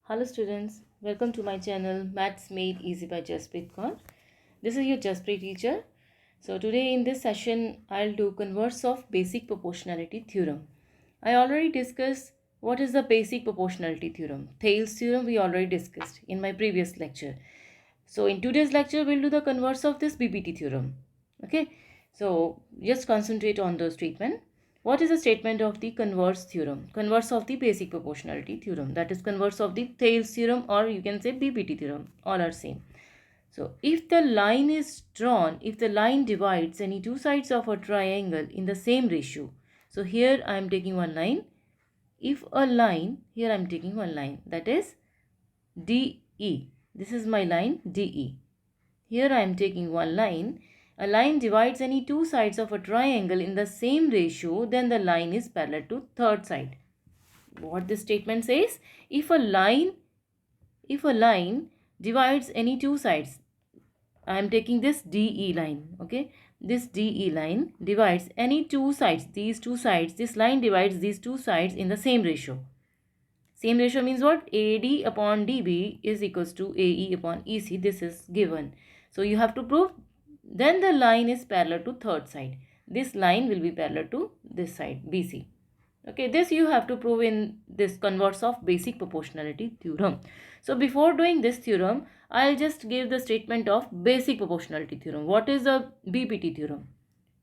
Hello students, welcome to my channel Maths Made Easy by Jasprit Kaur. This is your Jasprit teacher. So today in this session I'll do converse of basic proportionality theorem. I already discussed what is the basic proportionality theorem. Thales theorem we already discussed in my previous lecture. So in today's lecture we'll do the converse of this BPT theorem. Okay, so just concentrate on the statement. What is the statement of the converse theorem? Converse of the basic proportionality theorem. That is converse of the Thales theorem, or you can say BPT theorem. All are same. So if the line is drawn, if the line divides any two sides of a triangle in the same ratio. So here I am taking one line. If a line, here I am taking one line, that is DE. This is my line DE. Here I am taking one line. A line divides any two sides of a triangle in the same ratio, then the line is parallel to third side. What this statement says, if a line divides any two sides, I am taking this DE line, okay? This DE line divides any two sides, these two sides, this line divides these two sides in the same ratio. Same ratio means what? AD upon DB is equals to AE upon EC. This is given. So you have to prove. Then the line is parallel to third side. This line will be parallel to this side, BC. Okay, this you have to prove in this converse of basic proportionality theorem. So before doing this theorem, I'll just give the statement of basic proportionality theorem. What is the BPT theorem?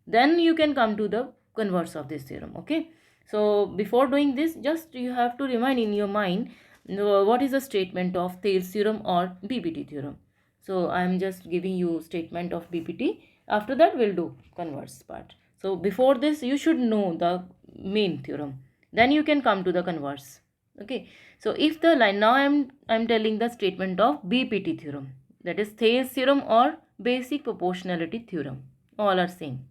Then you can come to the converse of this theorem. Okay. So before doing this, just you have to remind in your mind what is the statement of Thales theorem or BPT theorem. So I am just giving you statement of BPT. After that we'll do converse part. So before this you should know the main theorem. Then you can come to the converse. Okay. So if the line, now I'm telling the statement of BPT theorem, that is Thales theorem or basic proportionality theorem. All are same.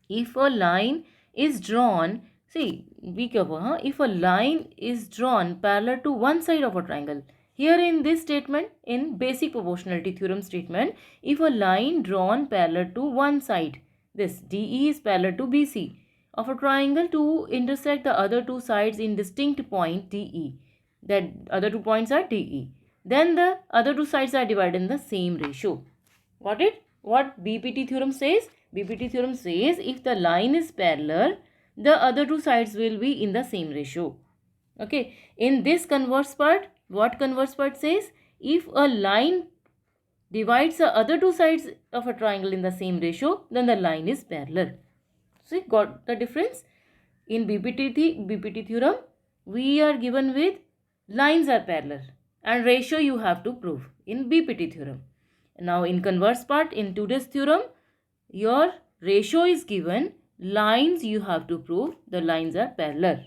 If a line is drawn, see, be careful, huh? If a line is drawn parallel to one side of a triangle, here in this statement, in basic proportionality theorem statement, if a line drawn parallel to one side, this DE is parallel to BC of a triangle to intersect the other two sides in distinct point DE, that other two points are DE, then the other two sides are divided in the same ratio. Got it? What BPT theorem says? BPT theorem says if the line is parallel, the other two sides will be in the same ratio. Okay. In this converse part, what converse part says? If a line divides the other two sides of a triangle in the same ratio, then the line is parallel. See, got the difference? In BPT theorem, we are given with lines are parallel and ratio you have to prove in BPT theorem. Now in converse part, in today's theorem, your ratio is given, lines you have to prove, the lines are parallel.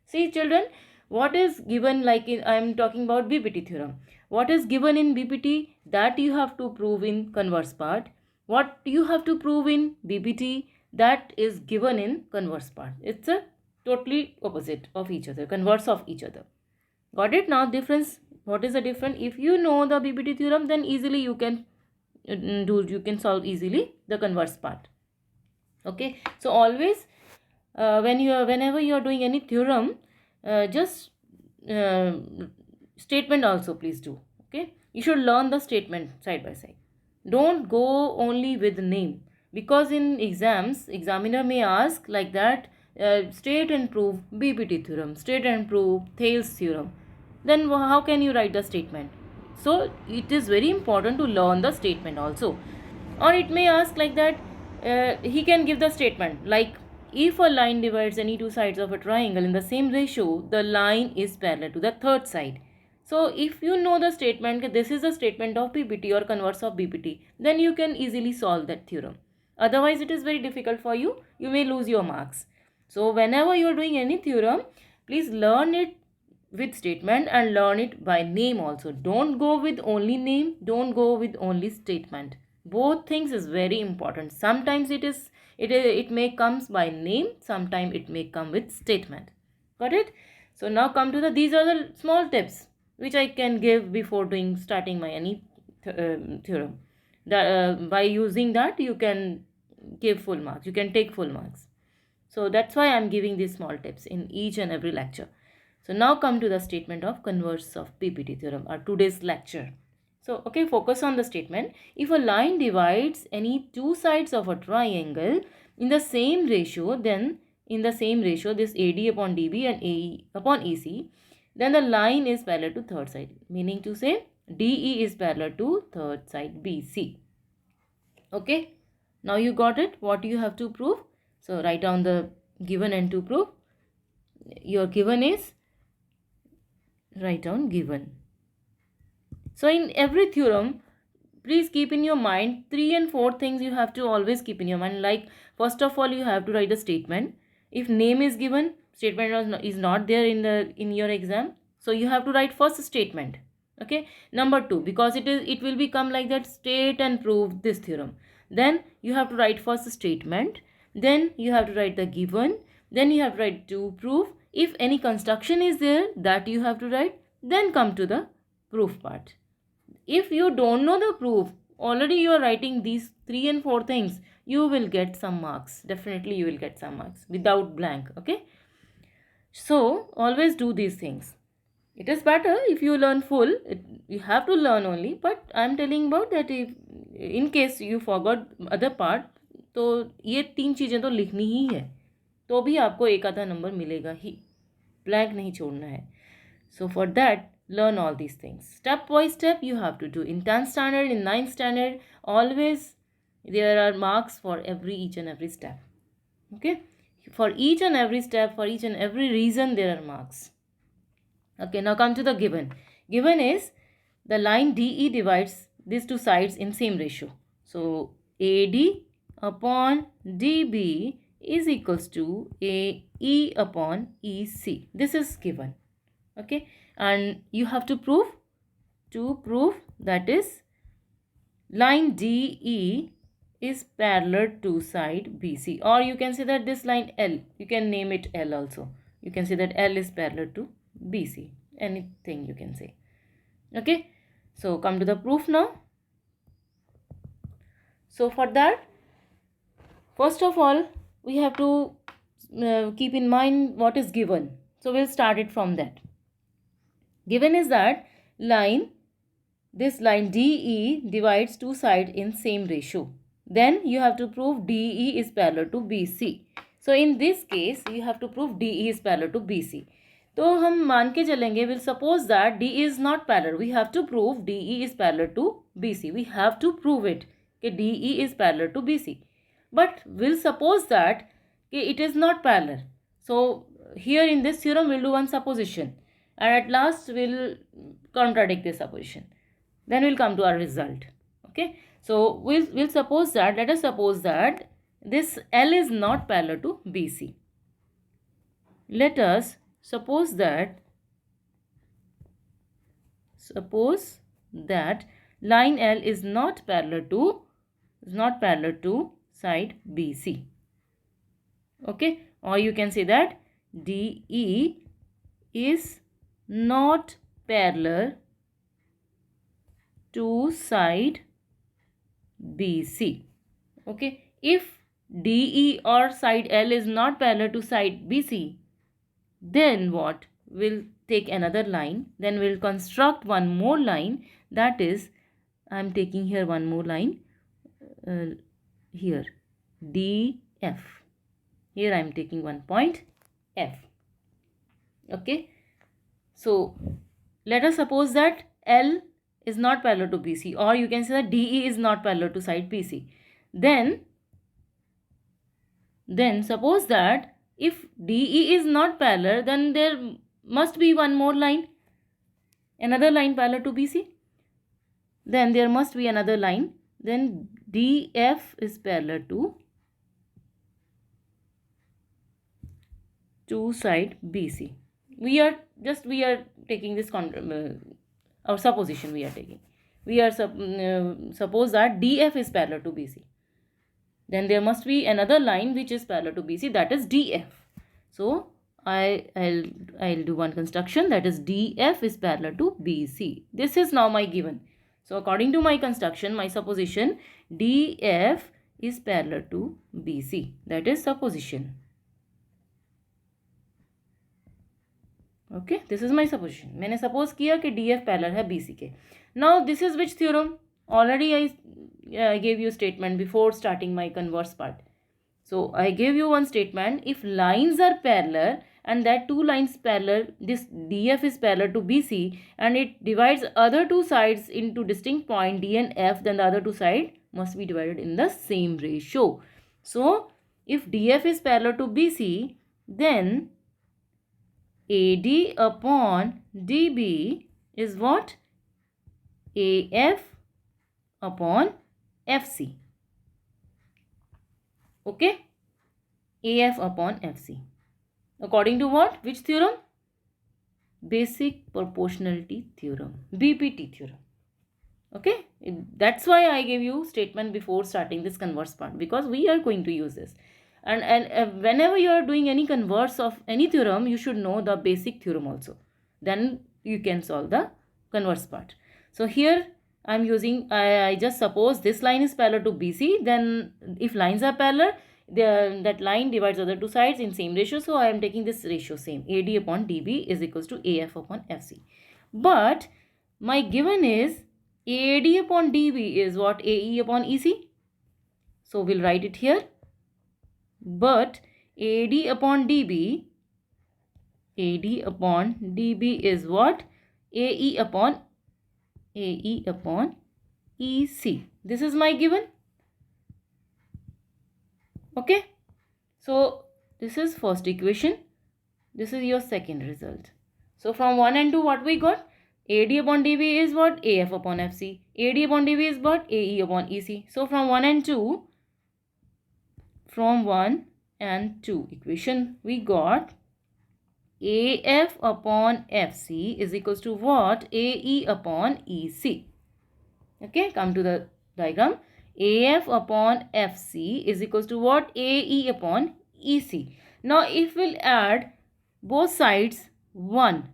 See children, what is given, like I am talking about BPT theorem. What is given in BPT, that you have to prove in converse part. What you have to prove in BPT, that is given in converse part. It's a totally opposite of each other, converse of each other. Got it? Now difference, what is the difference? If you know the BPT theorem, then easily you can solve easily the converse part. Okay, so always whenever you are doing any theorem, just statement also please do. Okay, you should learn the statement side by side. Don't go only with name, because in exams examiner may ask like that, state and prove BPT theorem, state and prove Thales theorem. Then how can you write the statement? So it is very important to learn the statement also. Or it may ask like that, he can give the statement like, if a line divides any two sides of a triangle in the same ratio, the line is parallel to the third side. So if you know the statement, this is a statement of BPT or converse of BPT, then you can easily solve that theorem. Otherwise it is very difficult for you, you may lose your marks. So whenever you are doing any theorem, please learn it with statement and learn it by name also. Don't go with only name, don't go with only statement. Both things is very important. Sometimes it may comes by name, sometimes it may come with statement. Got it? So now come to these are the small tips which I can give before starting my any theorem. By using that you can give full marks, you can take full marks. So that's why I'm giving these small tips in each and every lecture. So now come to the statement of converse of PPT theorem, our today's lecture. So okay, focus on the statement. If a line divides any two sides of a triangle in the same ratio, then in the same ratio, this AD upon DB and AE upon EC, then the line is parallel to third side. Meaning to say DE is parallel to third side BC. Okay, now you got it. What you have to prove? So write down the given and to prove. Your given is, write down given. So in every theorem, please keep in your mind 3 and 4 things you have to always keep in your mind. Like first of all, you have to write a statement. If name is given, statement is not there in your exam, so you have to write first statement. Okay, number 2, because it will become like that, state and prove this theorem. Then you have to write first statement, then you have to write the given, then you have to write to prove. If any construction is there, that you have to write, then come to the proof part. If you don't know the proof, already you are writing these 3 and 4 things, you will get some marks. Definitely you will get some marks without blank. Okay, so always do these things. It is better if you learn full. You have to learn only, but I am telling about that if in case you forgot other part, तो ये 3 चीज़ें तो लिखनी ही है, तो भी आपको एक आधा नंबर मिलेगा ही, ब्लैंक नहीं छोड़ना है. So for that, learn all these things. Step by step you have to do. In 10th standard, in 9th standard, always there are marks for each and every step. Okay, for each and every step, for each and every reason there are marks. Okay, now come to the given. Given is the line DE divides these two sides in same ratio. So AD upon DB is equals to AE upon EC. This is given. Okay, and you have to prove that is line DE is parallel to side BC, or you can say that this line L, you can name it L also. You can say that L is parallel to BC, anything you can say. Okay, so come to the proof now. So for that, first of all, we have to keep in mind what is given. So we'll start it from that. Given is that this line DE divides two sides in same ratio. Then you have to prove DE is parallel to BC. So in this case, you have to prove DE is parallel to BC. तो हम मान के चलेंगे, we'll suppose that DE is not parallel. We have to prove DE is parallel to BC. We have to prove it कि DE is parallel to BC. But we'll suppose that it is not parallel. So here in this theorem, we'll do one supposition. And at last, we'll contradict this supposition. Then we'll come to our result. Okay. So we'll suppose that, let us suppose that this L is not parallel to BC. Let us suppose that line L is not parallel to side BC. Okay, or you can say that DE is not parallel to side BC. Okay, if DE or side L is not parallel to side BC, then what? We'll take another line, then we'll construct one more line, that is, I'm taking here one more line, here, DF. Here I am taking one point F. Okay, so let us suppose that L is not parallel to BC, or you can say that DE is not parallel to side BC. Then suppose that if DE is not parallel, then there must be one more line, another line parallel to BC. Then there must be another line. Then DF is parallel to side BC. We are taking this our supposition we are taking. We are suppose that DF is parallel to BC. Then there must be another line which is parallel to BC, that is DF. So I'll do one construction, that is DF is parallel to BC. This is now my given. So according to my construction, my supposition, DF is parallel to BC. That is supposition. Okay, this is my supposition. मैंने suppose किया कि D F parallel है B C के. Now this is which theorem? Already I gave you statement before starting my converse part. So I gave you one statement. If lines are parallel and that two lines parallel, this DF is parallel to BC and it divides other two sides into distinct point D and F, then the other two sides must be divided in the same ratio. So if DF is parallel to BC, then AD upon DB is what? AF upon FC. Okay, AF upon FC. According to what? Which theorem? Basic proportionality theorem, BPT theorem. Okay, that's why I gave you statement before starting this converse part, because we are going to use this. And whenever you are doing any converse of any theorem, you should know the basic theorem also. Then you can solve the converse part. So here I'm using, I just suppose this line is parallel to BC. Then if lines are parallel, that line divides other two sides in same ratio. So I am taking this ratio same. AD upon DB is equals to AF upon FC. But my given is AD upon DB is what? AE upon EC. So we'll write it here. But AD upon DB is what? AE upon EC. This is my given. Okay. So this is first equation. This is your second result. So from 1 and 2, what we got? AD upon DB is what? AF upon FC. AD upon DB is what? AE upon EC. So from 1 and 2, equation, we got AF upon FC is equals to what? AE upon EC. Okay, come to the diagram. AF upon FC is equals to what? AE upon EC. Now if we'll add both sides 1,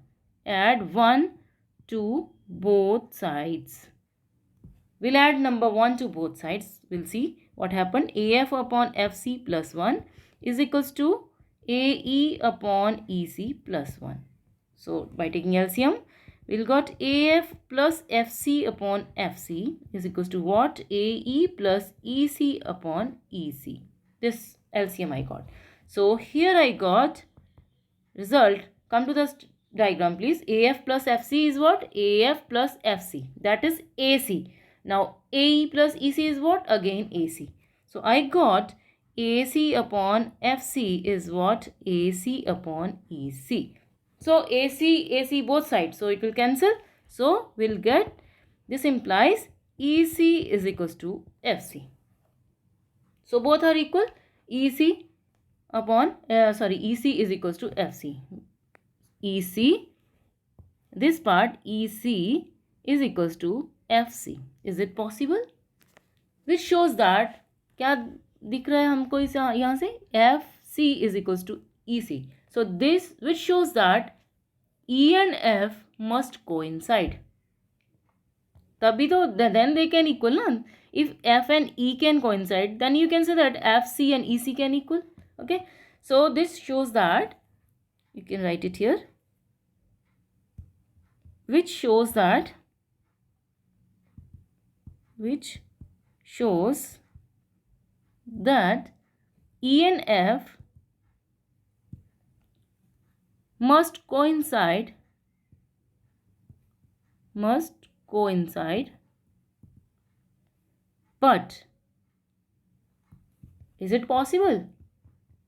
add 1 to both sides. We'll add number 1 to both sides. We'll see what happened. AF upon FC plus 1 is equals to AE upon EC plus 1. So by taking LCM, we'll got AF plus FC upon FC is equals to what? AE plus EC upon EC. This LCM I got. So here I got result. Come to the diagram please. AF plus FC is what? AF plus FC. That is AC. Now AE plus EC is what? Again AC. So I got AC upon FC is what? AC upon EC. So AC both sides. So it will cancel. So we'll get, this implies EC is equals to FC. So both are equal. EC is equals to FC. EC, this part EC is equals to FC. Is it possible? Which shows that, क्या दिख रहा है हमको इस यहाँ से? FC is equals to EC. So this, which shows that E and F must coincide. तभी तो, then they can equal ना. If F and E can coincide, then you can say that FC and EC can equal. Okay. So this shows that, you can write it here, which shows that E and F must coincide, but is it possible?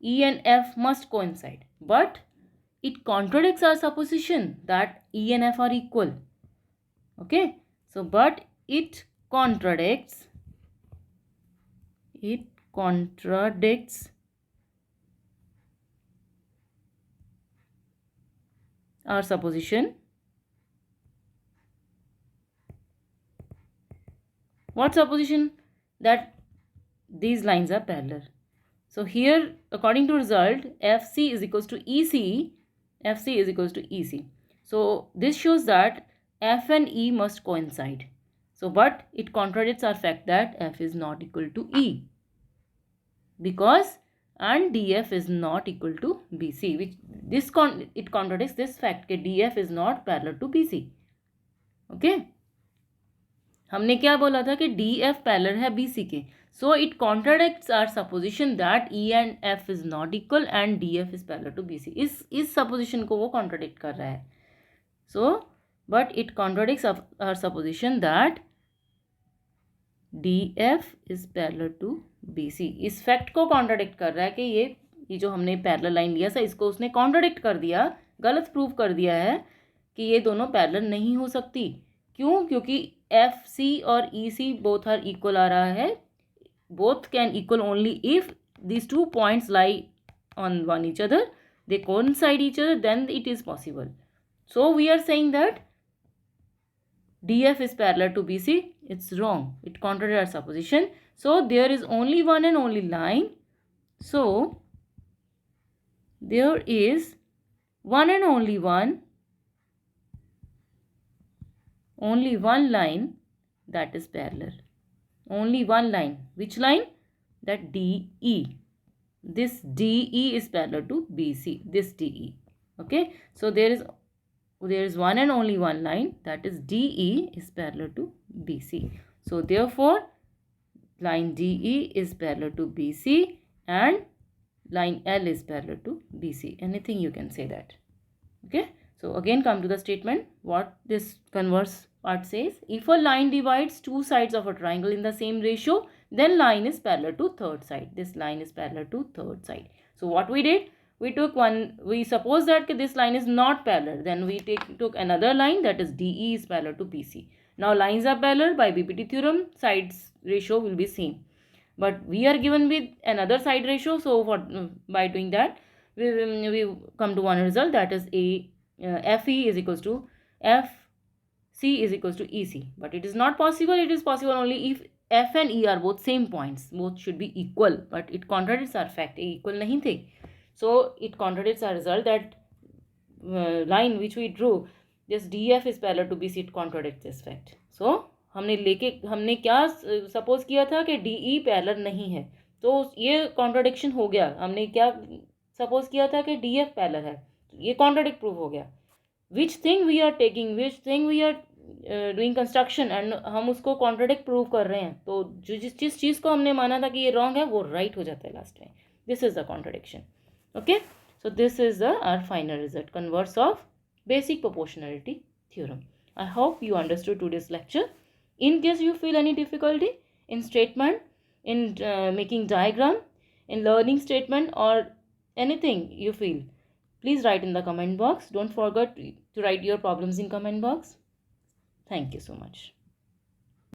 E and F must coincide, but it contradicts our supposition that E and F are equal. Okay, so but it contradicts our supposition. What supposition? That these lines are parallel. So here, according to result, FC is equals to EC. FC is equals to EC. So this shows that F and E must coincide. So but it contradicts our fact that F is not equal to E, because and DF is not equal to BC, which it contradicts this fact कि DF is not parallel to BC. Okay, हमने क्या बोला था कि DF parallel है BC के, so it contradicts our supposition that E and F is not equal and DF is parallel to BC. इस supposition को वो contradict कर रहा है. So but it contradicts our supposition that DF is parallel to BC. इस fact को contradict कर रहा है कि ये जो हमने पैरेलल लाइन लिया था इसको उसने कॉन्ट्राडिक्ट कर दिया, गलत प्रूव कर दिया है कि ये दोनों पैरेलल नहीं हो सकती. क्यों? क्योंकि FC और EC बोथ आर इक्वल आ रहा है. Both can equal only if these two points lie on one each other, they coincide each other, then it is possible. So we are saying that DF is parallel to BC. It's wrong. It contradicts our supposition. So there is only one and only line. So there is one and only one line that is parallel. Only one line. Which line? That DE. This DE is parallel to BC. This DE. Okay. So there is one and only one line, that is DE is parallel to BC. So therefore line DE is parallel to BC and line L is parallel to BC. Anything you can say that. Okay. So again come to the statement. What this converse part says. If a line divides two sides of a triangle in the same ratio, then line is parallel to third side. This line is parallel to third side. So what we did? We took one, we suppose that this line is not parallel, then we took another line, that is DE is parallel to BC. Now lines are parallel, by BPT theorem sides ratio will be same, but we are given with another side ratio, so by doing that we come to one result, that is FE is equals to FC is equals to EC. But it is not possible. It is possible only if F and E are both same points, both should be equal, but it contradicts our fact, equal nahi the. So it contradicts our result that line which we drew, this DF is parallel to BC, it contradicts this fact. So हमने क्या suppose किया था कि DE parallel नहीं है, तो ये contradiction हो गया. हमने क्या सपोज किया था कि DF पैरेलल है, ये कॉन्ट्राडिक्ट प्रूव हो गया. Which thing we are taking, which thing we are doing construction and हम उसको कॉन्ट्राडिक्ट प्रूव कर रहे हैं, तो जिस चीज़ को हमने माना था कि ये रॉन्ग है वो राइट हो जाता है लास्ट में. This is the contradiction. Okay, so this is our final result, converse of basic proportionality theorem. I hope you understood today's lecture. In case you feel any difficulty in statement, in making diagram, in learning statement or anything you feel, please write in the comment box. Don't forget to write your problems in comment box. Thank you so much.